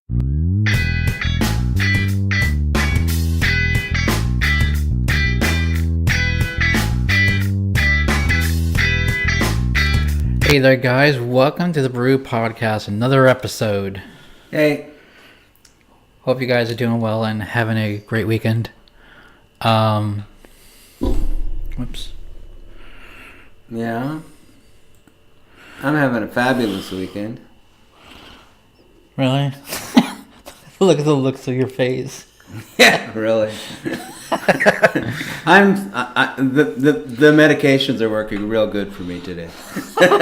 Hey there, guys. Welcome to the Brew Podcast, another episode. Hey. Hope you guys are doing well and having a great weekend. Whoops. Yeah. I'm having a fabulous weekend. Really? Look at the looks of your face. Yeah, really. The medications are working real good for me today. Well,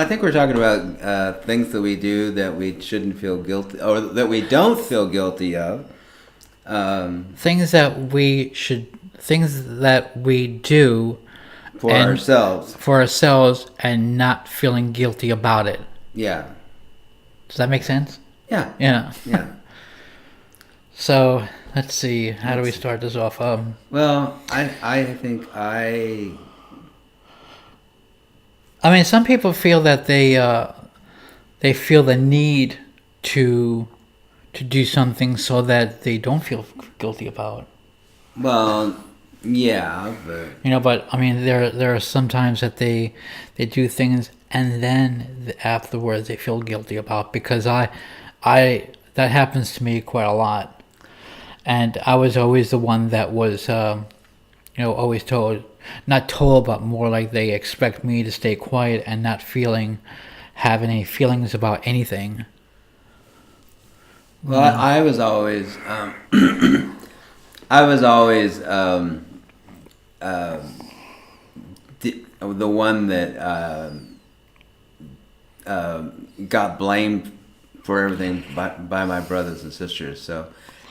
I think we're talking about things that we do that we shouldn't feel guilty, or that we don't feel guilty of. Things that we do for ourselves and not feeling guilty about it. Yeah. Does that make sense? Yeah. Yeah. Yeah. So let's see. How do we start this off? Well, I think I mean, some people feel that they feel the need to do something so that they don't feel guilty about it. Well, yeah, but but I mean, there are some times that they do things and then afterwards they feel guilty about, because I that happens to me quite a lot, and I was always the one that was always not told, but more like they expect me to stay quiet and not have any feelings about anything. Well, I was always the one that got blamed for everything by my brothers and sisters. So,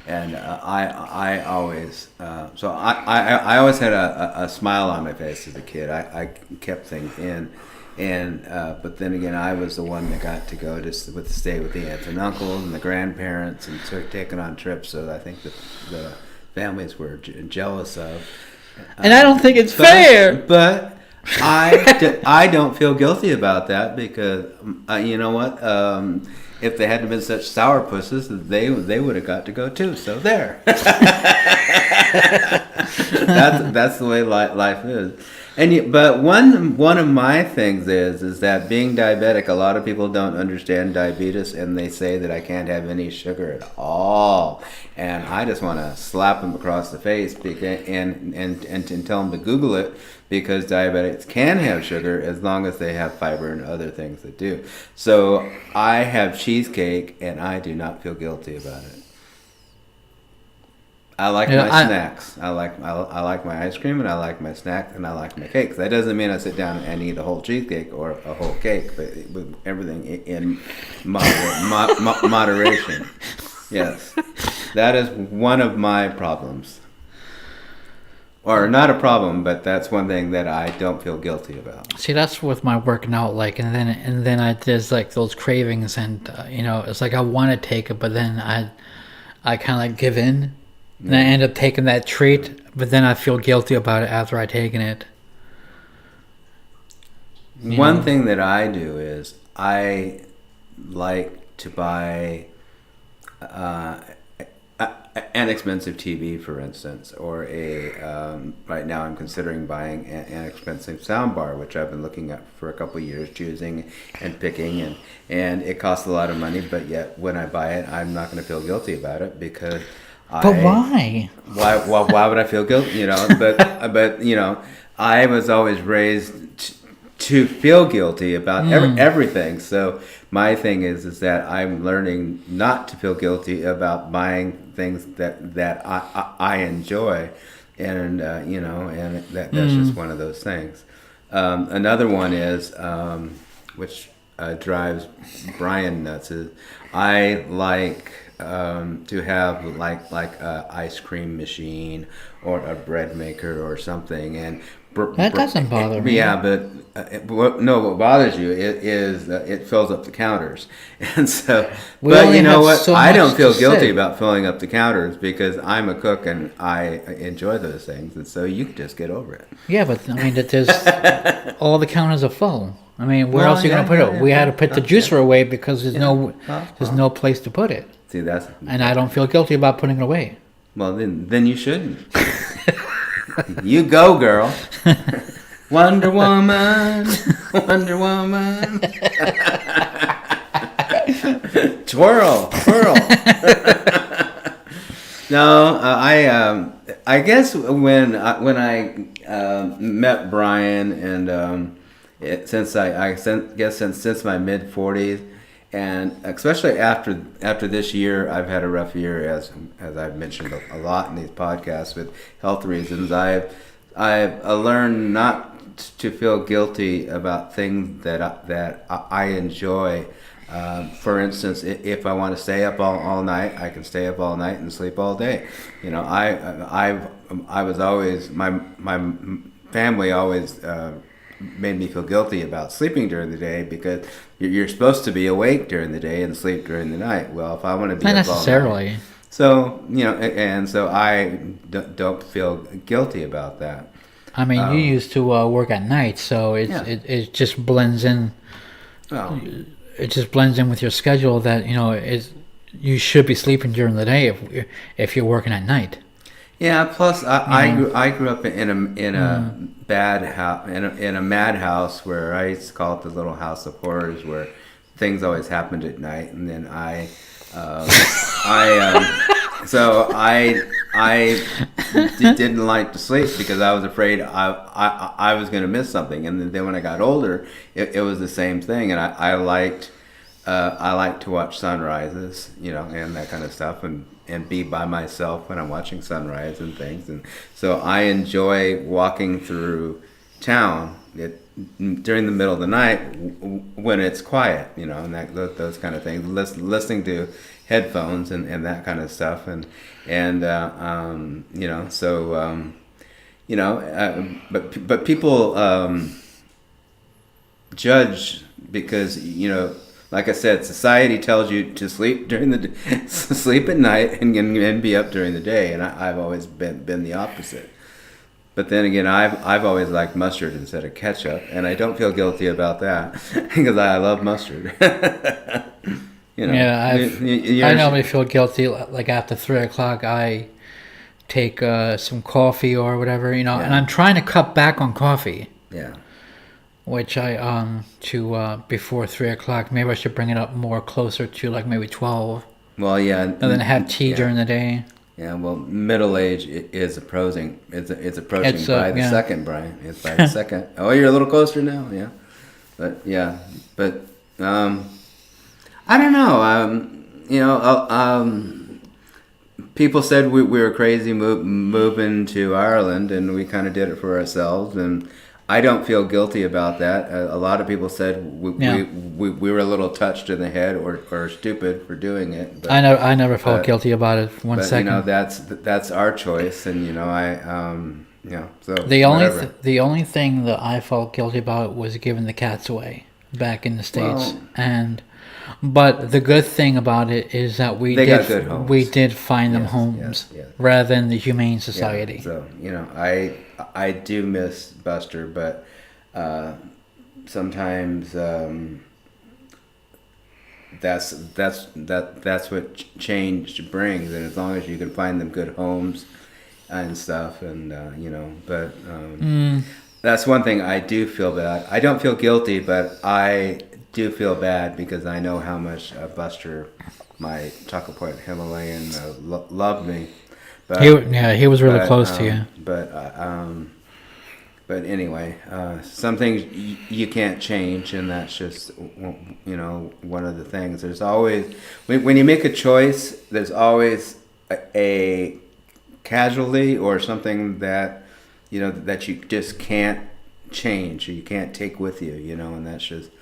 and I always always had a smile on my face as a kid. I kept things in. And but then again, I was the one that got to go stay with the aunts and uncles and the grandparents and taking on trips. So I think that the families were jealous of. And I don't think it's fair. But I don't feel guilty about that, because you know what? If they hadn't been such sourpusses, they would have got to go too. So there. That's the way life is. But one of my things is that being diabetic, a lot of people don't understand diabetes, and they say that I can't have any sugar at all, and I just want to slap them across the face and tell them to Google it, because diabetics can have sugar as long as they have fiber and other things that do. So I have cheesecake, and I do not feel guilty about it. I like my snacks. I like my ice cream, and I like my snacks, and I like my cakes. That doesn't mean I sit down and eat a whole cheesecake or a whole cake, but with everything in moderation. Yes, that is one of my problems, or not a problem, but that's one thing that I don't feel guilty about. See, that's with my working out, and then there's like those cravings, and it's like I want to take it, but then I kind of give in. And I end up taking that treat, but then I feel guilty about it after I taken it. One thing that I do is I like to buy an expensive TV, for instance, or right now I'm considering buying an expensive soundbar, which I've been looking at for a couple of years, choosing and picking, and it costs a lot of money, but yet when I buy it, I'm not going to feel guilty about it, because But why? Why would I feel guilty? But I was always raised to feel guilty about everything. So my thing is that I'm learning not to feel guilty about buying things that I enjoy, and that's just one of those things. Another one is which drives Brian nuts, is I like to have like a ice cream machine or a bread maker or something, and that doesn't bother me. Yeah, but what bothers you is it fills up the counters, and so. But you know what? I don't feel guilty about filling up the counters, because I'm a cook and I enjoy those things, and so you can just get over it. Yeah, but I mean, that there's all the counters are full. I mean, where Well, else are you yeah, gonna put yeah, it? We yeah, had to put the yeah. juicer away because there's no place to put it, See, that's and I don't feel guilty about putting it away. well. Then you shouldn't. You go, girl. Wonder Woman, Wonder Woman. Twirl, twirl. No, I guess when I met Brian and since my mid 40s, and especially after this year, I've had a rough year as I've mentioned a lot in these podcasts with health reasons. I've learned not to feel guilty about things that I enjoy. For instance, if I want to stay up all night, I can stay up all night and sleep all day. You know, I was always my family always made me feel guilty about sleeping during the day because you're supposed to be awake during the day and sleep during the night. Well, if I want to be Not up all necessarily. night, so you know, and so I don't feel guilty about that. I mean, you used to work at night, so it just blends in. Well, It just blends in with your schedule that you should be sleeping during the day if you're working at night. yeah. Plus, I grew up in a bad house in a madhouse where I used to call it the little house of horrors, where things always happened at night, and then so didn't like to sleep because I was afraid I was going to miss something. And then when I got older, it was the same thing. And I liked to watch sunrises, and that kind of stuff, and be by myself when I'm watching sunrise and things. And so I enjoy walking through town during the middle of the night when it's quiet, and those kind of things, listening to headphones and that kind of stuff, but people judge because like I said, society tells you to sleep sleep at night and be up during the day, and I've always been the opposite. But then again, I've always liked mustard instead of ketchup, and I don't feel guilty about that because I love mustard. Yeah, I normally feel guilty. Like after 3 o'clock, I take some coffee or whatever, and I'm trying to cut back on coffee. Yeah. Which I before 3 o'clock. Maybe I should bring it up more closer to like maybe 12. Well, yeah. And then have tea during the day. Yeah, well, middle age is approaching. It's approaching by the second, Brian. It's by the second. Oh, you're a little closer now, yeah. But I don't know. People said we were crazy moving to Ireland, and we kind of did it for ourselves, and I don't feel guilty about that. A lot of people said we were a little touched in the head or stupid for doing it. But, I never felt guilty about it for 1 second. That's our choice, and so the only thing that I felt guilty about was giving the cats away back in the States, but the good thing about it is that we did find them homes rather than the Humane Society. Yeah, so I do miss Buster, but sometimes that's what change brings, and as long as you can find them good homes and stuff, and that's one thing I do feel bad. I don't feel guilty, but I do feel bad because I know how much Buster, my Chocolate Point Himalayan, loved me. But he was really close to you. But anyway, some things you can't change, and that's just one of the things. There's always when you make a choice, there's always a casualty or something that that you just can't change or you can't take with you, and that's just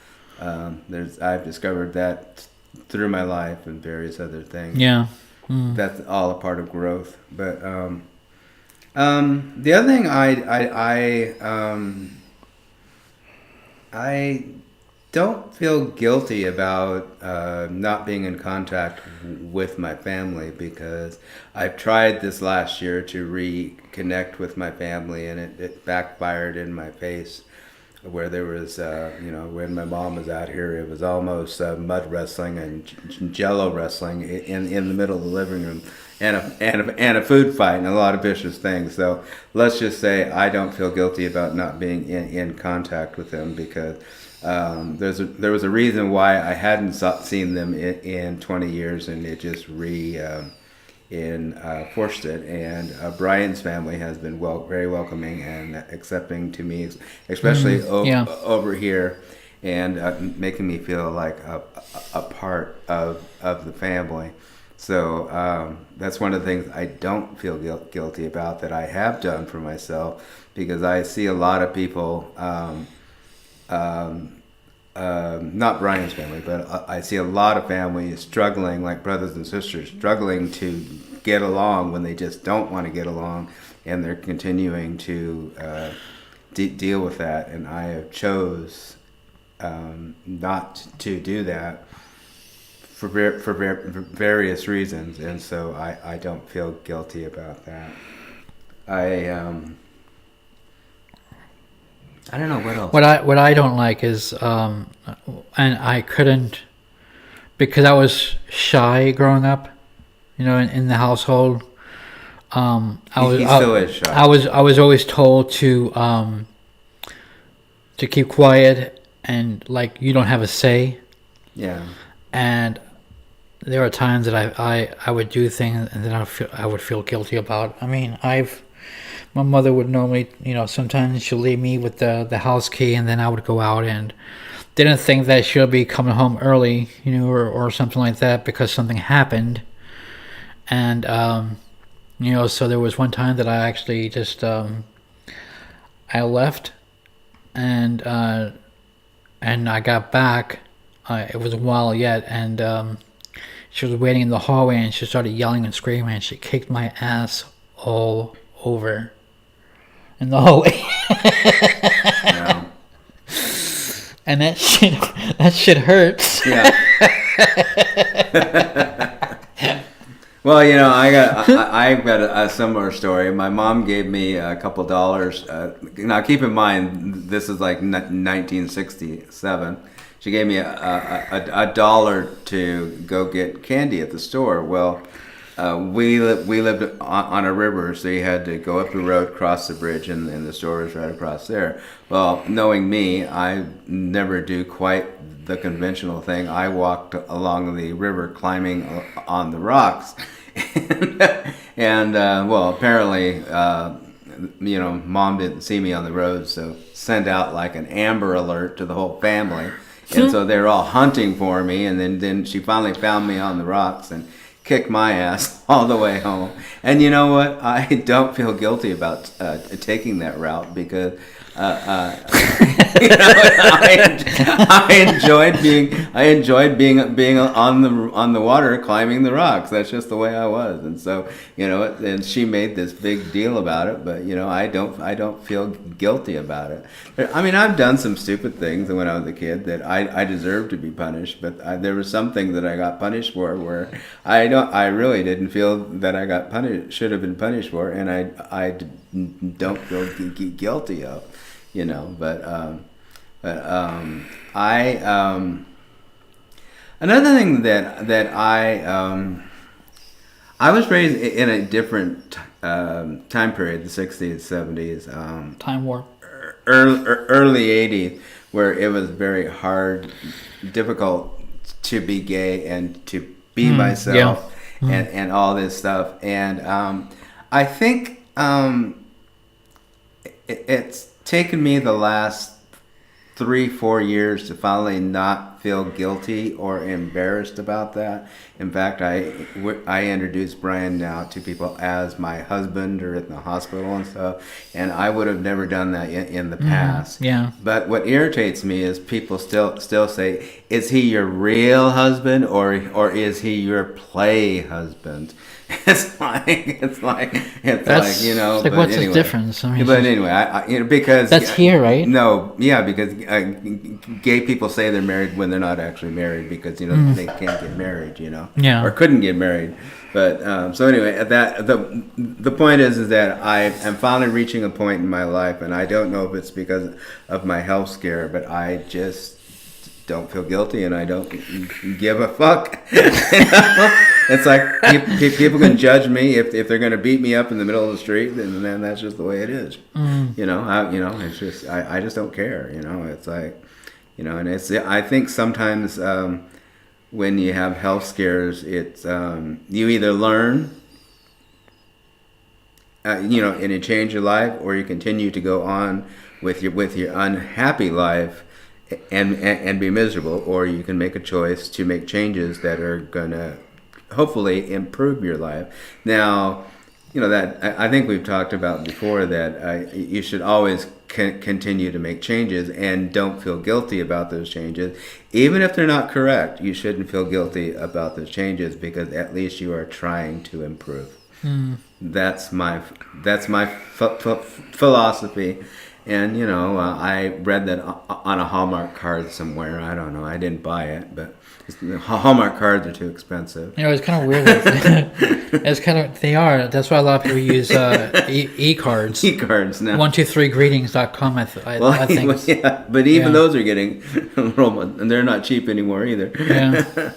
I've discovered that through my life and various other things. Yeah. That's all a part of growth. But the other thing I don't feel guilty about not being in contact with my family, because I've tried this last year to reconnect with my family, and it backfired in my face. where there was, when my mom was out here, it was almost mud wrestling and jello wrestling in the middle of the living room, and a food fight and a lot of vicious things. So let's just say I don't feel guilty about not being in contact with them, because there was a reason why I hadn't seen them in 20 years, and it just forced it. And Brian's family has been very welcoming and accepting to me, especially over here, and making me feel like a part of the family. So that's one of the things I don't feel guilty about, that I have done for myself, because I see a lot of people, not Brian's family, but I see a lot of families struggling, like brothers and sisters, struggling to get along when they just don't want to get along, and they're continuing to deal with that. And I have chose not to do that for various reasons, and so I don't feel guilty about that. I don't know what else. What I don't like is, and I couldn't, because I was shy growing up, in the household. He still is shy. I was always told to keep quiet, and like you don't have a say. Yeah. And there are times that I would do things, and then I would feel guilty about. I mean, my mother would normally, sometimes she'll leave me with the house key, and then I would go out, and didn't think that she'll be coming home early, or something like that, because something happened. And, so there was one time that I actually just, I left, and I got back. It was a while yet, and she was waiting in the hallway, and she started yelling and screaming, and she kicked my ass all over in the hallway. Yeah. And that shit hurts. Yeah. Well, I've got a similar story. My mom gave me a couple dollars. Now, keep in mind, this is like 1967. She gave me a dollar to go get candy at the store. Well, we lived on a river, so you had to go up the road, cross the bridge, and the store was right across there. Well, knowing me, I never do quite the conventional thing. I walked along the river, climbing on the rocks, and apparently, Mom didn't see me on the road, so sent out like an Amber Alert to the whole family, and so they were all hunting for me, and then she finally found me on the rocks and kicked my ass all the way home. And you know what? I don't feel guilty about taking that route, because I enjoyed being on the water, climbing the rocks. That's just the way I was. And so and she made this big deal about it, but I don't feel guilty about it. I mean, I've done some stupid things when I was a kid that I deserved to be punished, but there was something that I got punished for where I really didn't feel that I got punished, should have been punished for, and I don't feel guilty of. Another thing that I was raised in a different time period, the 60s, 70s, Time warp. early 80s, where it was very hard, difficult to be gay and to be myself, and all this stuff. And I think it's taken me the last 3-4 years to finally not feel guilty or embarrassed about that. In fact, I introduce Brian now to people as my husband, or in the hospital and stuff, and I would have never done that in the past. Yeah. But what irritates me is people still say, "Is he your real husband, or is he your play husband?" It's like Like, but what's anyway. the difference? I mean, But anyway, I because that's here, right? No, yeah, because gay people say they're married when they're not actually married because they can't get married, Yeah. or couldn't get married. But so anyway, the point is that I am finally reaching a point in my life, and I don't know if it's because of my health scare, but I just don't feel guilty, and I don't give a fuck. It's like people can judge me if they're going to beat me up in the middle of the street, and then that's just the way it is. It's just I just don't care. It's like, and I think sometimes when you have health scares, it's you either learn, and you change your life, or you continue to go on with your unhappy life and be miserable, or you can make a choice to make changes that are gonna hopefully improve your life. Now, that I think we've talked about before that you should always continue to make changes and don't feel guilty about those changes, even if they're not correct. You shouldn't feel guilty about those changes because at least you are trying to improve. That's my philosophy. And I read that on a Hallmark card somewhere. I don't know. I didn't buy it, but Hallmark cards are too expensive. It's kind of weird. They are. That's why a lot of people use e-cards. E-cards now. 123greetings.com. I think. Yeah, but even those are getting a little, and they're not cheap anymore either. Yeah.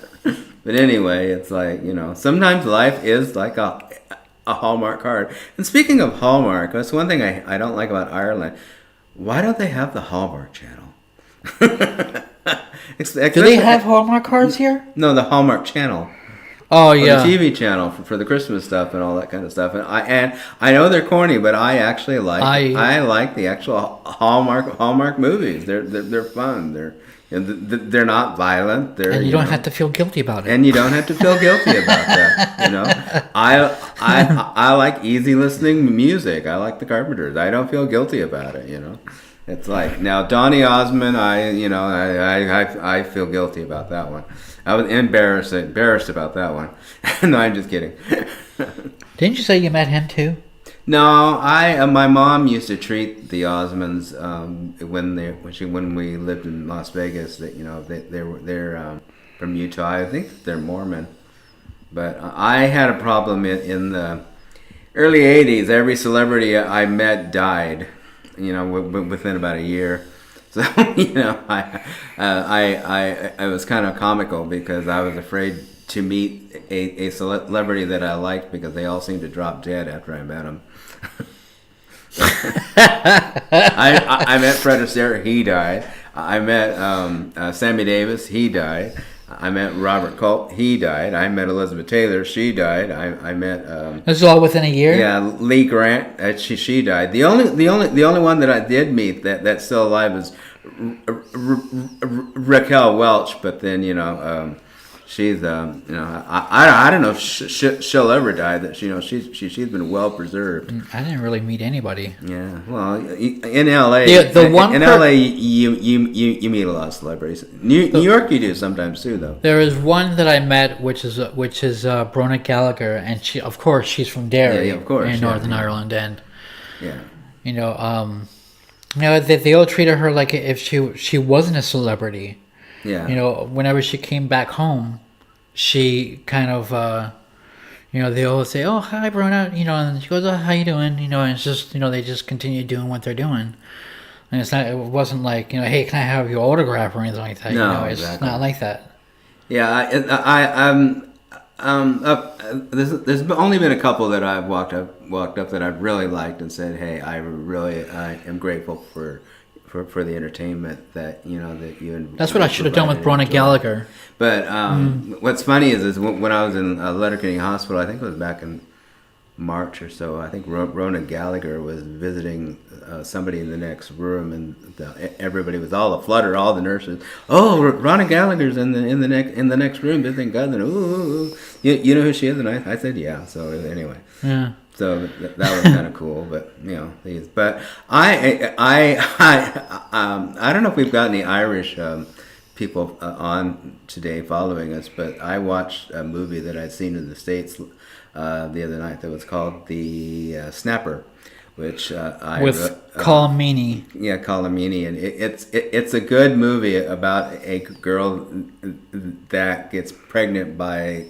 But anyway, it's like sometimes life is like a Hallmark card. And speaking of Hallmark, that's one thing I don't like about Ireland. Why don't they have the Hallmark Channel? Do they have Hallmark cards here? No, the Hallmark Channel. Oh yeah, the TV channel for the Christmas stuff and all that kind of stuff. And I know they're corny, but I actually I like the actual Hallmark movies. They're fun. They're not violent. And you don't have to feel guilty about it. And you don't have to feel guilty about that. I like easy listening music. I like the Carpenters. I don't feel guilty about it. It's like now Donny Osmond. I feel guilty about that one. I was embarrassed about that one. No, I'm just kidding. Didn't you say you met him too? No, my mom used to treat the Osmonds when we lived in Las Vegas. That they're from Utah. I think they're Mormon. But I had a problem in the early '80s. Every celebrity I met died. Within about a year. So I was kind of comical because I was afraid to meet a celebrity that I liked because they all seemed to drop dead after I met them. I met Fred Astaire, he died. I met Sammy Davis, he died. I met Robert Culp, he died. I met Elizabeth Taylor, she died. I met this is all within a year? Yeah, Lee Grant, she died. The only one that I did meet that's still alive is Raquel Welch, but then she's I don't know if she'll ever die. That she's been well preserved. I didn't really meet anybody. Yeah, well, in LA, LA, you meet a lot of celebrities. New York, you do sometimes too, though. There is one that I met, which is Brona Gallagher, and she's from Derry, in Northern Ireland, and they all treated her like if she wasn't a celebrity. Yeah. Whenever she came back home, she kind of, they always say, "Oh, hi, Brona," and she goes, "Oh, how you doing?" And it's just, they just continue doing what they're doing, and it wasn't like, "Hey, can I have your autograph?" or anything like that. No, it's exactly. not like that. Yeah, there's only been a couple that I've walked up that I've really liked and said, "Hey, I am grateful for the entertainment that that you." That's what I should have done with Brona Gallagher. But what's funny is when I was in Letterkenny Hospital, I think it was back in March or so. I think Brona Gallagher was visiting somebody in the next room, and everybody was all aflutter. All the nurses, "Oh, Brona Gallagher's in the next room visiting cousin." Ooh. You know who she is? And I said, "Yeah." So anyway. Yeah. So that was kind of cool, but But I don't know if we've got any Irish people on today following us, but I watched a movie that I'd seen in the States the other night that was called The Snapper, which Colmini. Yeah, Colomini, and it's a good movie about a girl that gets pregnant by,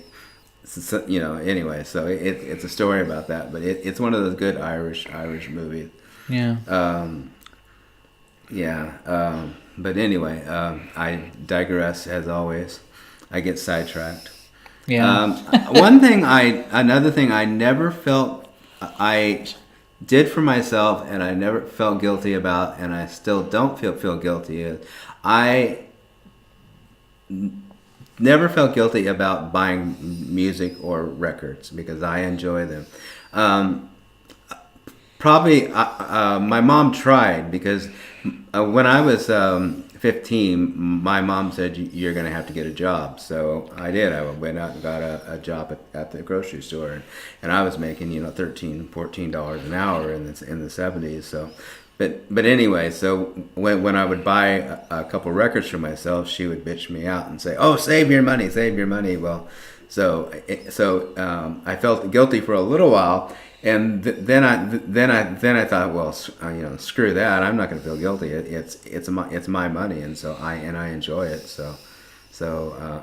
anyway. So it's a story about that, but it's one of those good Irish movies. Yeah. But anyway, I digress as always. I get sidetracked. Yeah. Another thing I never felt I did for myself, and I never felt guilty about, and I still don't feel guilty is I never felt guilty about buying music or records because I enjoy them. Probably my mom tried because when I was 15, my mom said you're going to have to get a job. So I did. I went out and got a job at the grocery store, and I was making $13, $14 an hour in the 70s. So, but anyway, so when I would buy a couple records for myself, she would bitch me out and say, "Oh, save your money, save your money." Well, so I felt guilty for a little while. And then I thought, well, screw that. I'm not going to feel guilty. It's my money, and so I enjoy it. So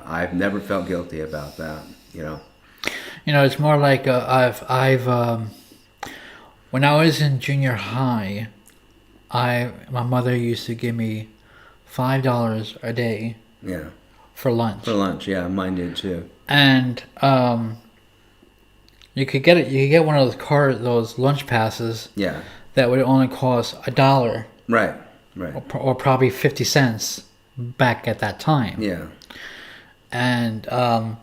I've never felt guilty about that. It's more like when I was in junior high, my mother used to give me $5 a day. Yeah. For lunch. For lunch, yeah, mine did too. And you could get it. You could get one of those lunch passes. Yeah. That would only cost $1. Right. Or probably 50 cents back at that time. Yeah. And I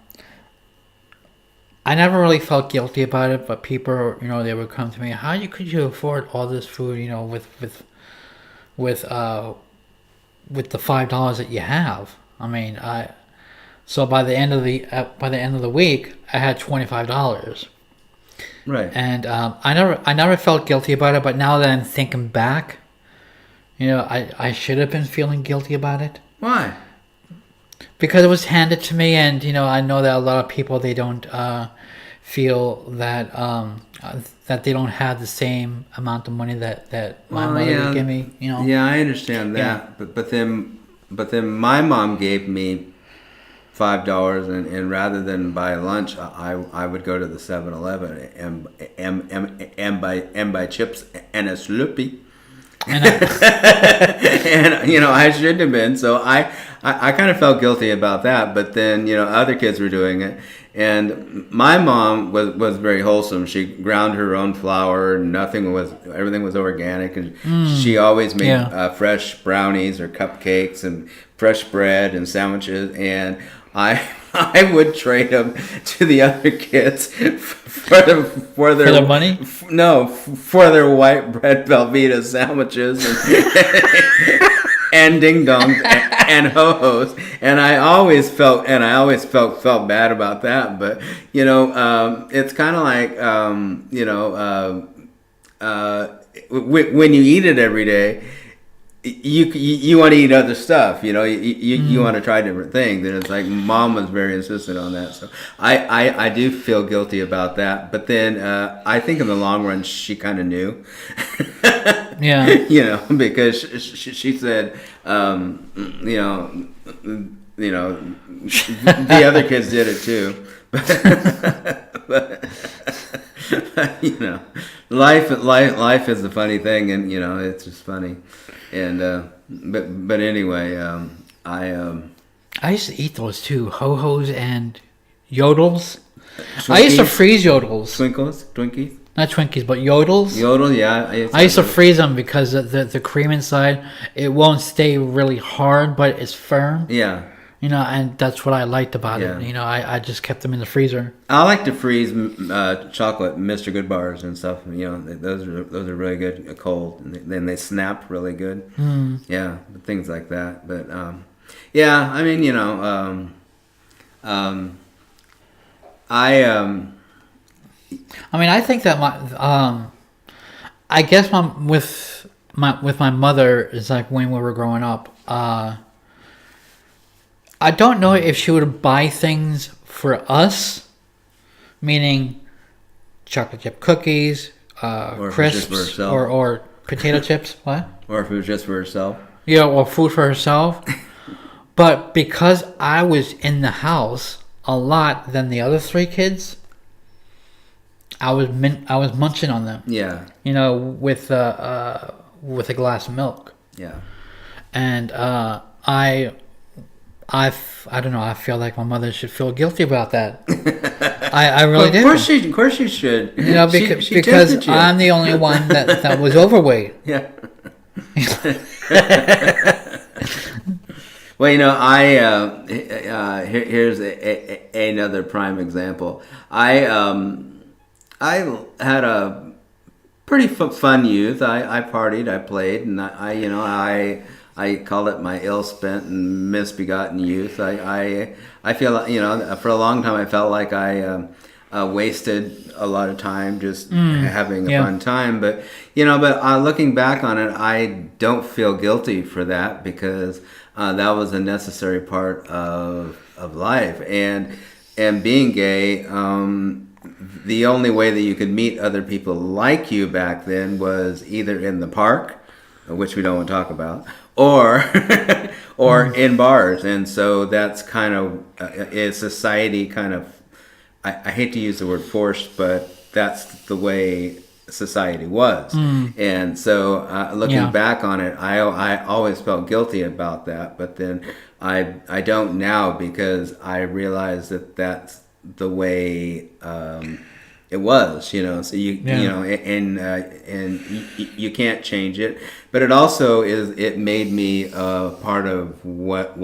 never really felt guilty about it, but people, they would come to me, "How could you afford all this food? With the $5 that you have?" I mean, so by the end of the week, I had $25. Right. And I never felt guilty about it, but now that I'm thinking back, I should have been feeling guilty about it. Why? Because it was handed to me, and I know that a lot of people, they don't feel that that they don't have the same amount of money that my mother would give me. Yeah, I understand that, yeah. but then my mom gave me $5, and rather than buy lunch, I would go to the 7-Eleven and buy chips and a Slurpee. And I shouldn't have been. So I kind of felt guilty about that. But then other kids were doing it, and my mom was very wholesome. She ground her own flour. Everything was organic, and she always made fresh brownies or cupcakes and fresh bread and sandwiches. And I would trade them to the other kids for their money. No, for their white bread Velveeta sandwiches and ding dongs and ho hos. And I always felt bad about that. But it's kind of like when you eat it every day. You want to eat other stuff, you want to try different things, and it's like mom was very insistent on that. So I do feel guilty about that, but then I think in the long run she kind of knew, yeah, because she said, the other kids did it too, but life is a funny thing, and it's just funny. And but anyway, I used to eat those too, ho-hos and yodels. Twinkies? I used to freeze yodels. Twinkies? Not Twinkies, but yodels. Yodel, yeah. I used to freeze them because the cream inside, it won't stay really hard, but it's firm. Yeah. And that's what I liked about it. I just kept them in the freezer. I like to freeze chocolate, Mr. Good bars and stuff. Those are really good cold, and then they snap really good. Yeah, things like that. But yeah, I mean, I think that I guess with my mother is like when we were growing up. I don't know if she would buy things for us, meaning chocolate chip cookies, crisps, or potato chips. What? Or if it was just for herself. Yeah, or food for herself. But because I was in the house a lot than the other three kids, I was munching on them. Yeah. You know, with a glass of milk. Yeah. And I don't know. I feel like my mother should feel guilty about that. I really do. Of course she should. You know, because I'm the only one that was overweight. Yeah. Well, you know, here's another prime example. I had a pretty fun youth. I partied, I played, and I call it my ill-spent and misbegotten youth. I feel, you know, for a long time I felt like I wasted a lot of time just having a fun time. But, you know, looking back on it, I don't feel guilty for that because that was a necessary part of life. And being gay, the only way that you could meet other people like you back then was either in the park, which we don't want to talk about, or in bars. And so that's kind of is society kind of, I hate to use the word forced, but that's the way society was. And so looking back on it, I always felt guilty about that, but then I don't now because I realize that that's the way it was, you know. So you know, and you can't change it. But it also it made me part of what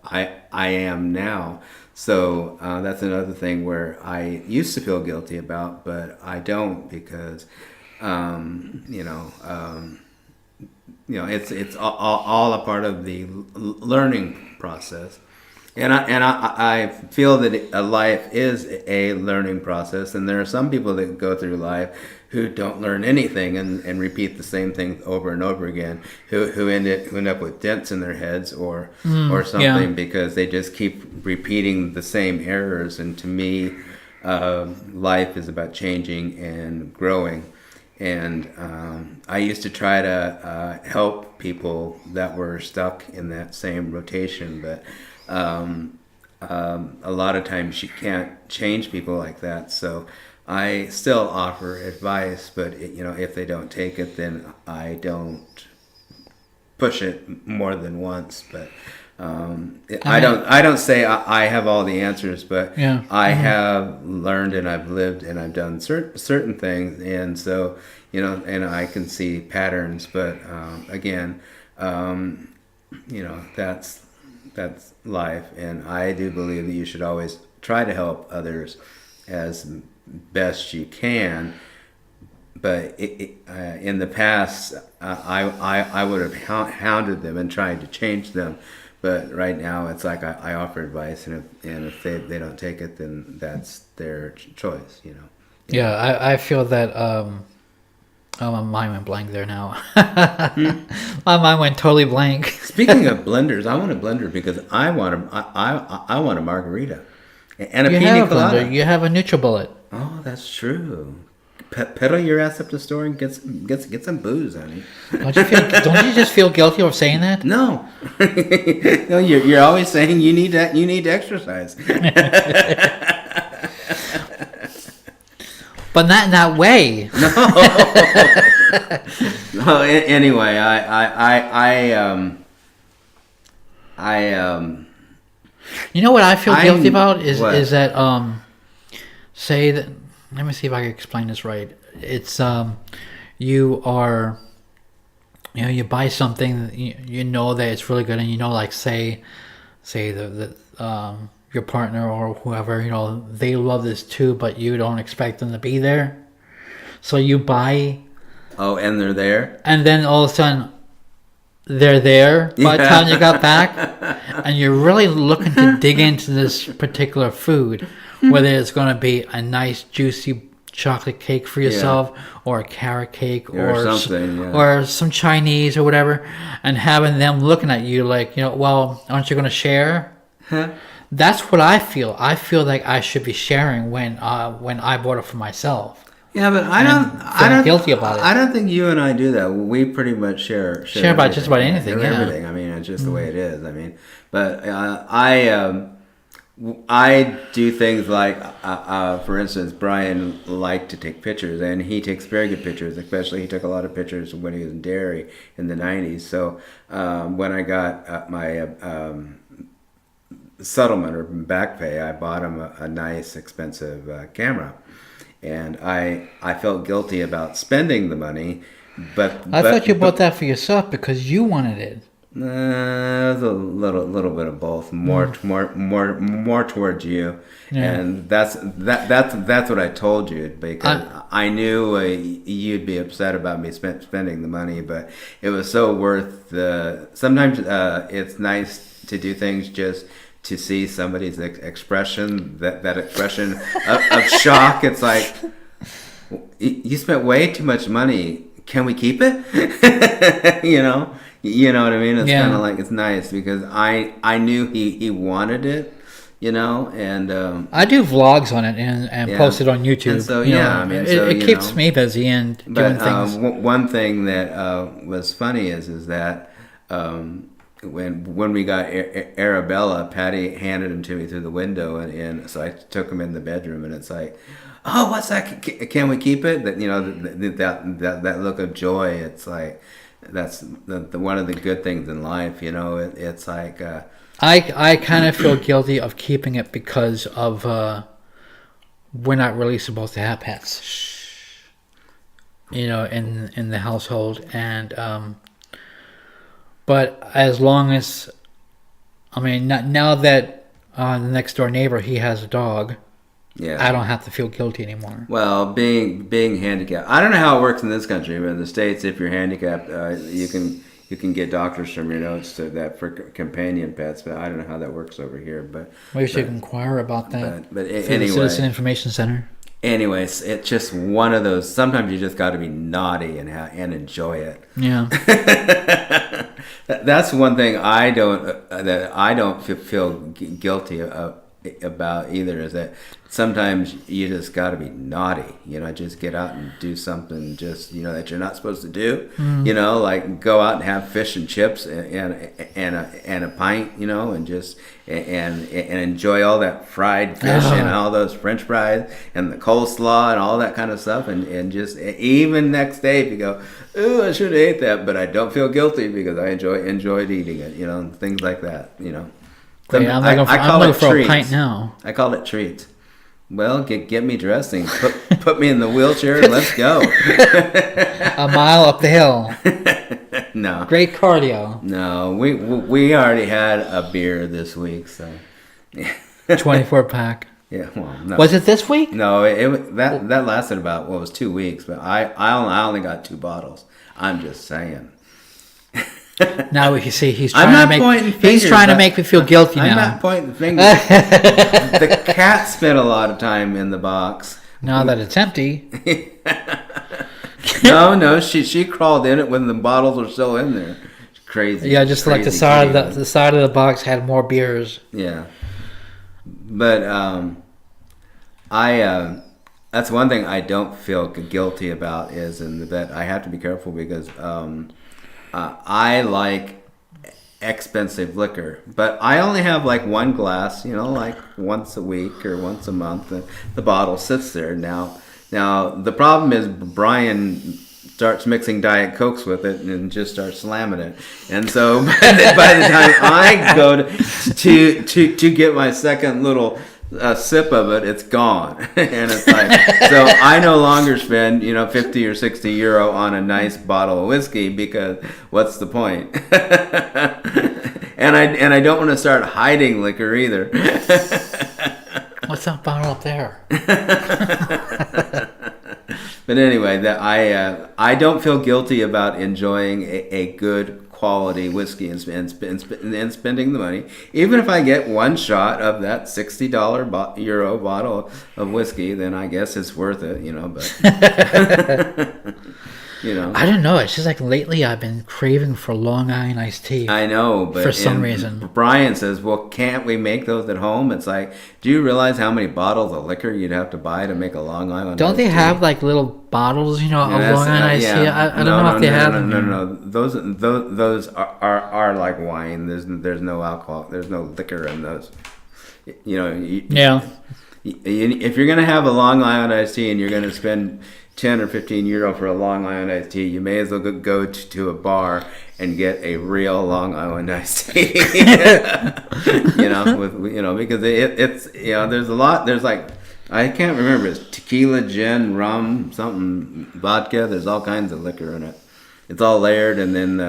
I am now. So that's another thing where I used to feel guilty about, but I don't because it's all a part of the learning process. And I feel that life is a learning process, and there are some people that go through life who don't learn anything and repeat the same thing over and over again, who end up with dents in their heads or something because they just keep repeating the same errors. And to me, life is about changing and growing. And I used to try to help people that were stuck in that same rotation, but a lot of times you can't change people like that. So I still offer advice, but if they don't take it, then I don't push it more than once. But I don't say I have all the answers, but I have learned and I've lived and I've done certain things, and so and I can see patterns. But again, that's life, and I do believe that you should always try to help others as best you can. But in the past, I would have hounded them and tried to change them. But right now, it's like I offer advice, and if they don't take it, then that's their choice. Yeah, I feel that. My mind went blank there now. My mind went totally blank. Speaking of blenders, I want a blender because I want a margarita and a pina colada. You have a NutriBullet. Oh, that's true. Pedal your ass up to the store and get some booze, honey. Don't you just feel guilty of saying that? No, no. You're always saying you need to exercise. But not in that way. No. Anyway, You know what I feel guilty about is that say that. Let me see if I can explain this right. It's you are, you buy something, you know that it's really good, and like say the your partner or whoever, they love this too, but you don't expect them to be there. So you buy. Oh, and they're there? And then all of a sudden, they're there by the time you got back. And you're really looking to dig into this particular food, whether it's going to be a nice, juicy chocolate cake for yourself, or a carrot cake, or something, or some Chinese or whatever, and having them looking at you like, well, aren't you going to share? That's what I feel. I feel like I should be sharing when I bought it for myself. Yeah, but I feeling don't guilty about it. I don't think you and I do that. We pretty much share About just about anything. Yeah. everything. I mean, it's just the way it is. I mean, but I do things like, for instance, Brian liked to take pictures, and he takes very good pictures. Especially, he took a lot of pictures when he was in Derry in the '90s. So when I got my settlement or back pay, I bought him a nice, expensive camera, and I felt guilty about spending the money, but I thought you bought that for yourself because you wanted it. It was a little bit of both, more towards you, Yeah. and that's what I told you, because I knew you'd be upset about me spending the money, but it was so worth the. Sometimes it's nice to do things just to see somebody's expression, that expression of shock. It's like, you spent way too much money. Can we keep it? You know what I mean? It's kind of like, it's nice because I knew he wanted it, and I do vlogs on it and post it on YouTube. And so it keeps me busy and doing things. One thing that was funny is that when we got Arabella, Patty handed him to me through the window, and so I took him in the bedroom, and it's like, oh, what's that? Can we keep it? That look of joy. It's like, that's the one of the good things in life. It's like I kind of feel guilty of keeping it because of we're not really supposed to have pets. In the household, and but as long as, now that the next door neighbor, he has a dog. Yeah, I don't have to feel guilty anymore. Well, being handicapped, I don't know how it works in this country, but in the States, if you're handicapped, you can get doctors from your notes to that for companion pets. But I don't know how that works over here. But we should inquire about that. But anyway, the Citizen Information Center. Anyways, it's just one of those. Sometimes you just got to be naughty and enjoy it. Yeah. That's one thing I don't feel guilty about either, is that sometimes you just got to be naughty, just get out and do something just that you're not supposed to do. Like go out and have fish and chips and a pint, and just and enjoy all that fried fish and all those French fries and the coleslaw and all that kind of stuff, and just even next day if you go, oh, I should have ate that, but I don't feel guilty because I enjoyed eating it, things like that. Wait, I'm looking for a pint now. I call it treats. Well, get me dressing. Put me in the wheelchair and let's go. A mile up the hill. No. Great cardio. No, we already had a beer this week, so. 24-pack. Yeah, well, no. Was it this week? No, that lasted about, it was 2 weeks, but I only got 2 bottles. I'm just saying. Now you see he's trying to make me feel guilty now. I'm not pointing fingers. The cat spent a lot of time in the box. Now that it's empty. No, she crawled in it when the bottles were still in there. Crazy. Yeah, just like the side of the box had more beers. Yeah, but that's one thing I don't feel guilty about, is that I have to be careful because I like expensive liquor, but I only have like one glass, like once a week or once a month. The bottle sits there. Now the problem is Brian starts mixing Diet Cokes with it and just starts slamming it. And so by the time I go to get my second little sip of it, it's gone. And it's like, so I no longer spend 50 or 60 euro on a nice bottle of whiskey, because what's the point? and I don't want to start hiding liquor either. What's that bottle up there? But anyway, that I don't feel guilty about enjoying a good quality whiskey and spending the money, even if I get one shot of that $60 euro bottle of whiskey, then I guess it's worth it, But You know. I don't know. It's just like lately I've been craving for Long Island iced tea. I know, but For some and reason. Brian says, "Well, can't we make those at home?" It's like, do you realize how many bottles of liquor you'd have to buy to make a Long Island? Don't iced they tea? have like little bottles, of Yes, Long Island iced tea? yeah. I don't know if they have them. No. Those are like wine. There's no alcohol. There's no liquor in those. You know. Yeah. If you're gonna have a Long Island iced tea and you're gonna spend 10 or 15 euro for a Long Island iced tea, you may as well go to a bar and get a real Long Island iced tea. Because it's there's a lot. There's like, I can't remember. It's tequila, gin, rum, something, vodka. There's all kinds of liquor in it. It's all layered, and then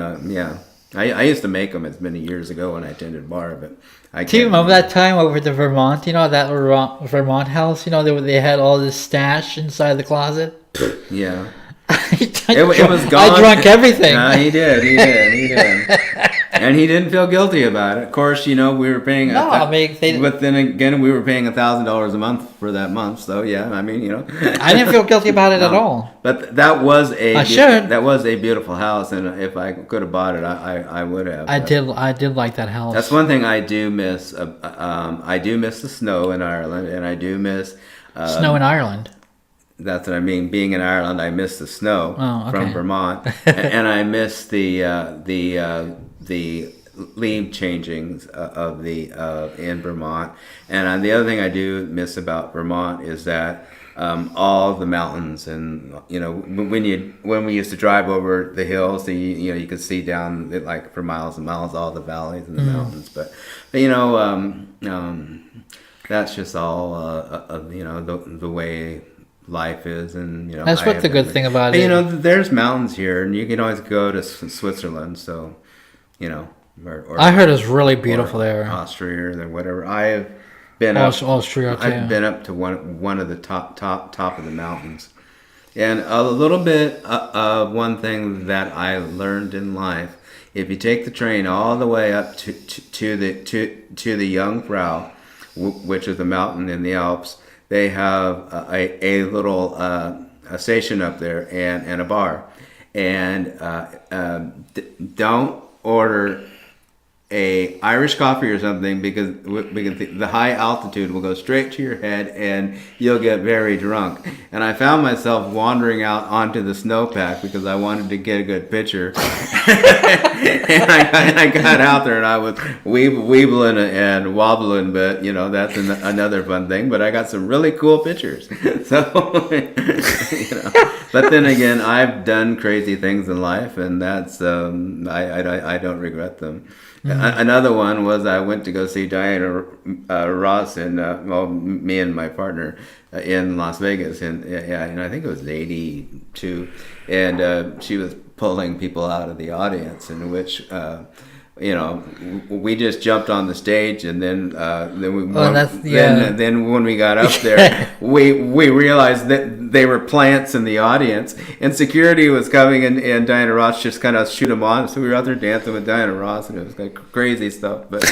I used to make them. It's many years ago when I attended a bar, but I can't Do you remember that time over to Vermont? That Vermont house? They had all this stash inside the closet. Yeah. It was gone. I drank everything. He did. And he didn't feel guilty about it. Of course, we were paying. No, but then again, we were paying $1,000 a month for that month. So yeah, I didn't feel guilty about it at all. But that was should. That was a beautiful house, and if I could have bought it, I would have. I did like that house. That's one thing I do miss. I do miss the snow in Ireland, and I do miss snow in Ireland. That's what I mean. Being in Ireland, I miss the snow from Vermont, and I miss the leaf changings of in Vermont. And the other thing I do miss about Vermont is that all the mountains, and when we used to drive over the hills, you could see down like for miles and miles all the valleys and the mountains. But that's just all the way life is, and that's what the good thing about it. There's mountains here, and you can always go to Switzerland. So, or I heard it's really beautiful there. Austria or whatever. I have been Austria. I've been up to one of the top of the mountains, and a little bit of one thing that I learned in life. If you take the train all the way up to the Jungfrau, which is a mountain in the Alps, they have a little a station up there and a bar, and don't order a Irish coffee or something because the high altitude will go straight to your head and you'll get very drunk. And I found myself wandering out onto the snowpack because I wanted to get a good picture. and I got out there and I was weebling and wobbling, but that's another fun thing. But I got some really cool pictures. So, But then again, I've done crazy things in life, and that's I don't regret them. Another one was I went to go see Diana Ross and me and my partner in Las Vegas, and I think it was '82, and she was pulling people out of the audience, in which we just jumped on the stage, and then when we got up there, we realized that they were plants in the audience, and security was coming, and Diana Ross just kind of shoot them on. So we were out there dancing with Diana Ross, and it was like crazy stuff. But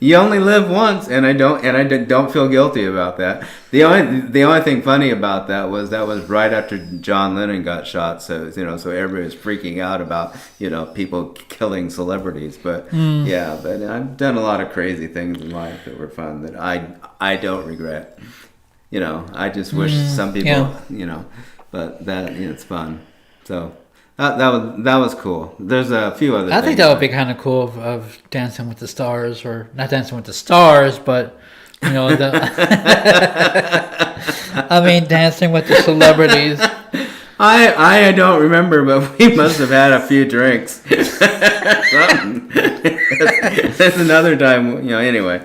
you only live once, and I don't feel guilty about that. The only thing funny about that was right after John Lennon got shot, so everybody was freaking out about people killing celebrities. But but I've done a lot of crazy things in life that were fun that I don't regret. I just wish some people but that it's fun. So that was cool. There's a few other. I think that would be kind of cool of Dancing with the Stars, or not Dancing with the Stars, but Dancing with the Celebrities. I don't remember, but we must have had a few drinks. That's another time, anyway.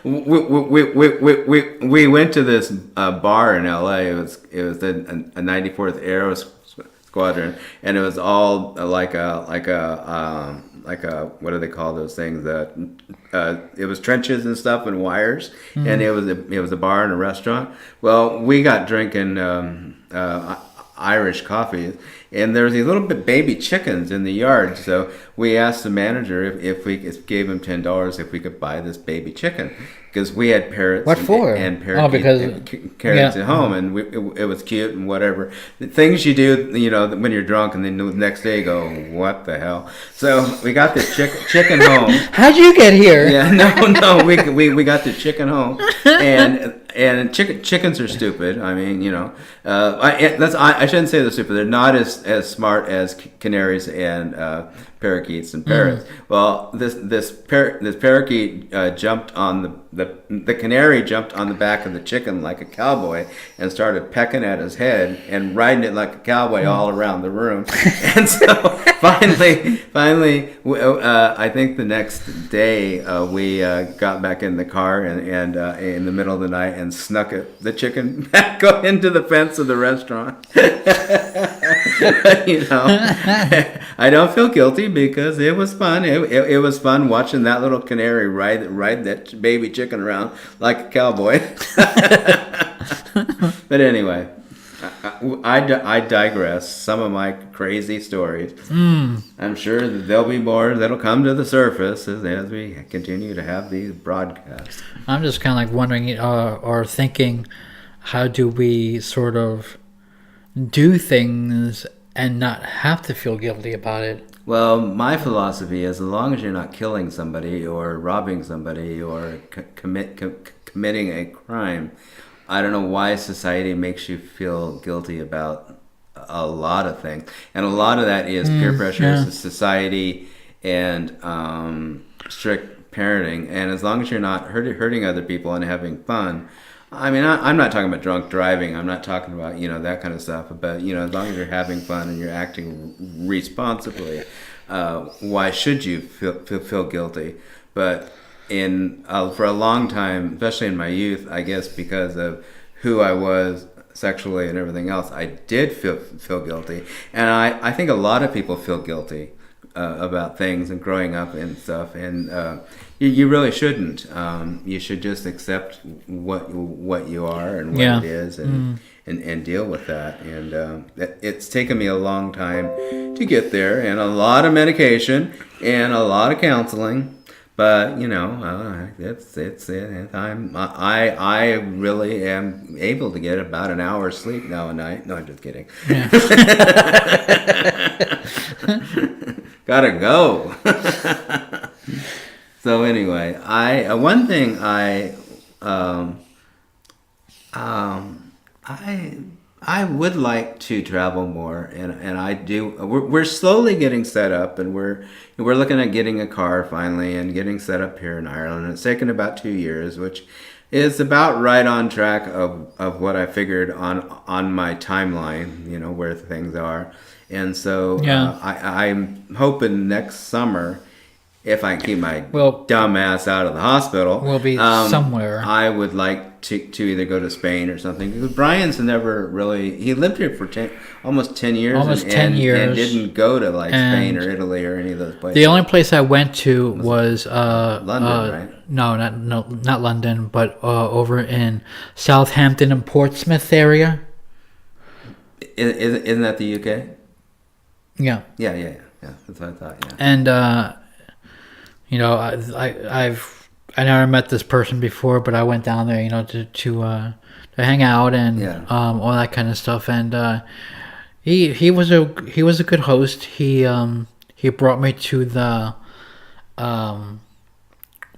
We went to this bar in LA. It was a 94th Aero Squadron, and it was all like a what do they call those things? It was trenches and stuff and wires, and it was a bar and a restaurant. Well, we got drinking. Irish coffee, and there's these little bit baby chickens in the yard. So we asked the manager if we gave him $10 if we could buy this baby chicken, because we had parrots. What for? And Oh, because carrots yeah. at home, and it was cute and whatever. The things you do, when you're drunk, and then the next day you go, what the hell? So we got this chicken home. How'd you get here? Yeah, no, we got the chicken home, and chickens are stupid. I mean, I shouldn't say they're stupid. They're not as smart as canaries and parakeets and parrots. Well, this parakeet jumped on the canary jumped on the back of the chicken like a cowboy and started pecking at his head and riding it like a cowboy all around the room. And so finally, I think the next day we got back in the car and in the middle of the night and snuck the chicken back into the fence of the restaurant. I don't feel guilty because it was fun. It was fun watching that little canary ride that baby chicken around like a cowboy. But anyway, I digress. Some of my crazy stories. I'm sure that there'll be more that'll come to the surface as we continue to have these broadcasts. I'm just kind of like wondering or thinking, how do we sort of do things and not have to feel guilty about it? Well, my philosophy is, as long as you're not killing somebody or robbing somebody or committing a crime, I don't know why society makes you feel guilty about a lot of things. And a lot of that is peer pressure, society, and strict parenting. And as long as you're not hurting other people and having fun, I mean, I'm not talking about drunk driving. I'm not talking about, that kind of stuff. But, as long as you're having fun and you're acting responsibly, why should you feel guilty? But for a long time, especially in my youth, I guess because of who I was sexually and everything else, I did feel guilty. And I think a lot of people feel guilty about things and growing up and stuff. And you really shouldn't. You should just accept what you are and what it is, and deal with that. And it's taken me a long time to get there, and a lot of medication and a lot of counseling. But I really am able to get about an hour's sleep now a night. No, I'm just kidding. Yeah. Gotta go. So anyway, one thing I would like to travel more, and I do. We're slowly getting set up, and we're looking at getting a car finally and getting set up here in Ireland. It's taken about 2 years, which is about right on track of what I figured on my timeline. Where things are, and so I'm hoping next summer, if I can keep my dumb ass out of the hospital, we'll be somewhere. I would like to either go to Spain or something. Because Brian's never really... He lived here for almost 10 years. Almost 10 years. And didn't go to Spain or Italy or any of those places. The only place I went to was... London, right? No, not London, but over in Southampton and Portsmouth area. Isn't that the UK? Yeah. Yeah. That's what I thought, yeah. And... I never met this person before, but I went down there, to hang out and all that kind of stuff. And he was a good host. He brought me to the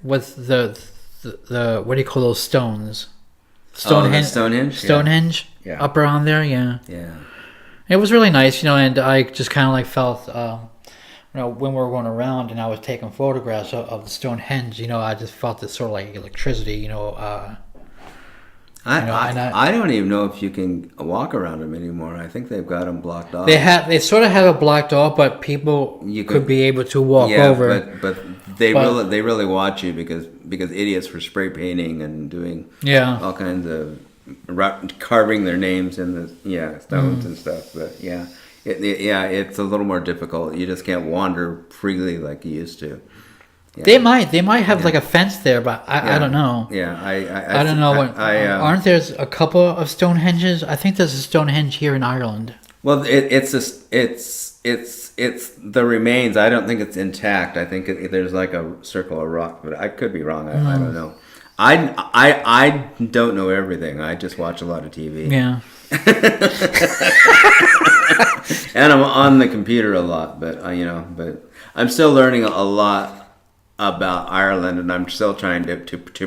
what's the what do you call those stones? Stonehenge. Yeah. Up around there. Yeah. Yeah. It was really nice, and I just kind of felt. When we were going around and I was taking photographs of the Stonehenge, I just felt this sort of like electricity, I don't even know if you can walk around them anymore. I think they've got them blocked off. They sort of have it blocked off, but people could be able to walk over. But they really watch you because idiots were spray painting and doing all kinds of carving their names in the stones and stuff. But it's a little more difficult. You just can't wander freely like you used to. Yeah. They might have like a fence there, but I don't know. Yeah, I don't know. Aren't there a couple of Stonehenges? I think there's a Stonehenge here in Ireland. Well, it's the remains. I don't think it's intact. I think there's like a circle of rock, but I could be wrong. I don't know. I don't know everything. I just watch a lot of TV. Yeah. And I'm on the computer a lot, but but I'm still learning a lot about Ireland, and I'm still trying to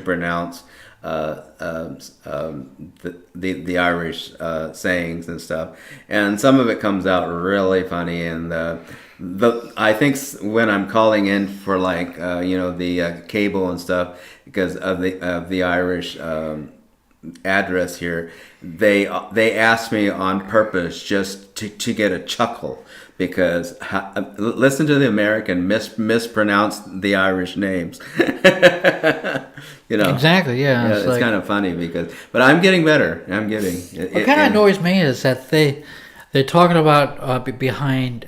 pronounce the Irish sayings and stuff, and some of it comes out really funny. And I think when I'm calling in for like the cable and stuff because of the Irish address here, they asked me on purpose just to get a chuckle because listen to the American mispronounce the Irish names. Exactly. Yeah. It's like, kind of funny but I'm getting better. I'm getting. What kind of annoys me is that they're talking about behind.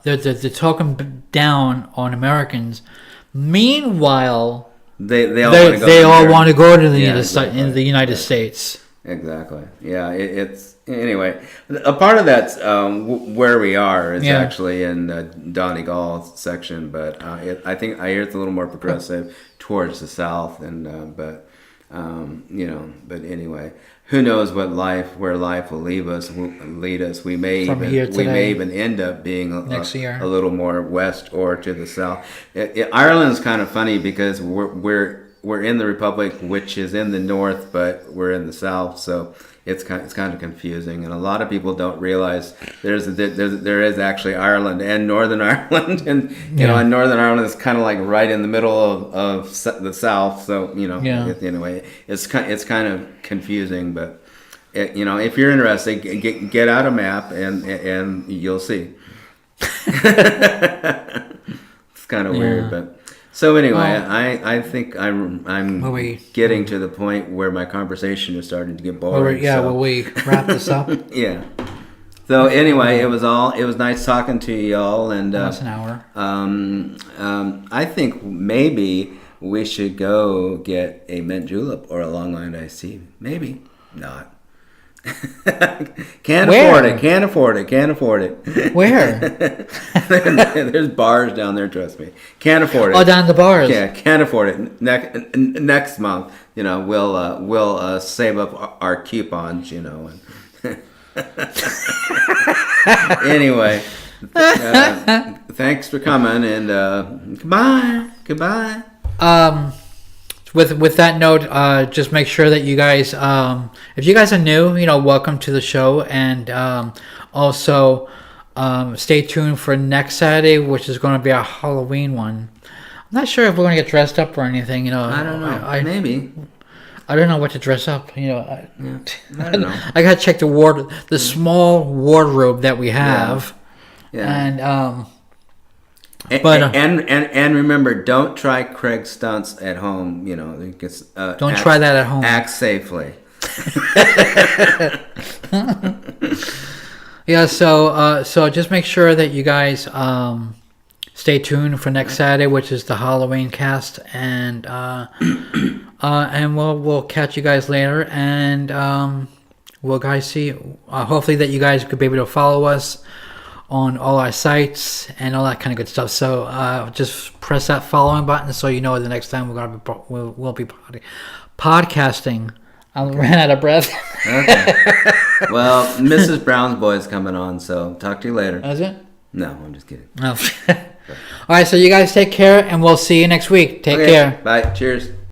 They're talking down on Americans. Meanwhile, they all want to go to the United States. Exactly. Yeah. It's anyway. A part of that's where we are is actually in Donegal section, but I think I hear it's a little more progressive towards the south, and but anyway, who knows where life will lead us. We may even end up being next year a little more west or to the south. Ireland's kind of funny because we're in the Republic, which is in the north, but we're in the south, so it's kind of confusing, and a lot of people don't realize there is actually Ireland and Northern Ireland, and and Northern Ireland is kind of like right in the middle of the South. So anyway, it's kind of confusing, but if you're interested, get out a map and you'll see. It's kind of weird, but. So anyway, I think I'm getting to the point where my conversation is starting to get boring. Will we wrap this up? Yeah. So anyway, it was nice talking to y'all, and almost an hour. I think maybe we should go get a mint julep or a Long Island iced tea. Maybe not. Can't afford it. Where? There's bars down there, trust me. Can't afford it. Oh, down the bars. Yeah, can't afford it. Next month, we'll save up our coupons, and anyway, thanks for coming, and goodbye. With that note, just make sure that you guys, if you guys are new, welcome to the show, and also stay tuned for next Saturday, which is going to be our Halloween one. I'm not sure if we're going to get dressed up or anything. I don't know. Maybe. I don't know what to dress up. I don't know. I got to check the small wardrobe that we have, and. And remember, don't try Craig's stunts at home. Don't try that at home. Act safely. Yeah. So just make sure that you guys stay tuned for next Saturday, which is the Halloween cast, and we'll catch you guys later, and we'll guys see. Hopefully that you guys could be able to follow us on all our sites and all that kind of good stuff. So just press that following button so you know the next time we'll be podcasting. I ran out of breath. Okay. Well, Mrs. Brown's boy is coming on, so talk to you later. Is it? No, I'm just kidding. Oh. All right, so you guys take care, and we'll see you next week. Take care. Bye. Cheers.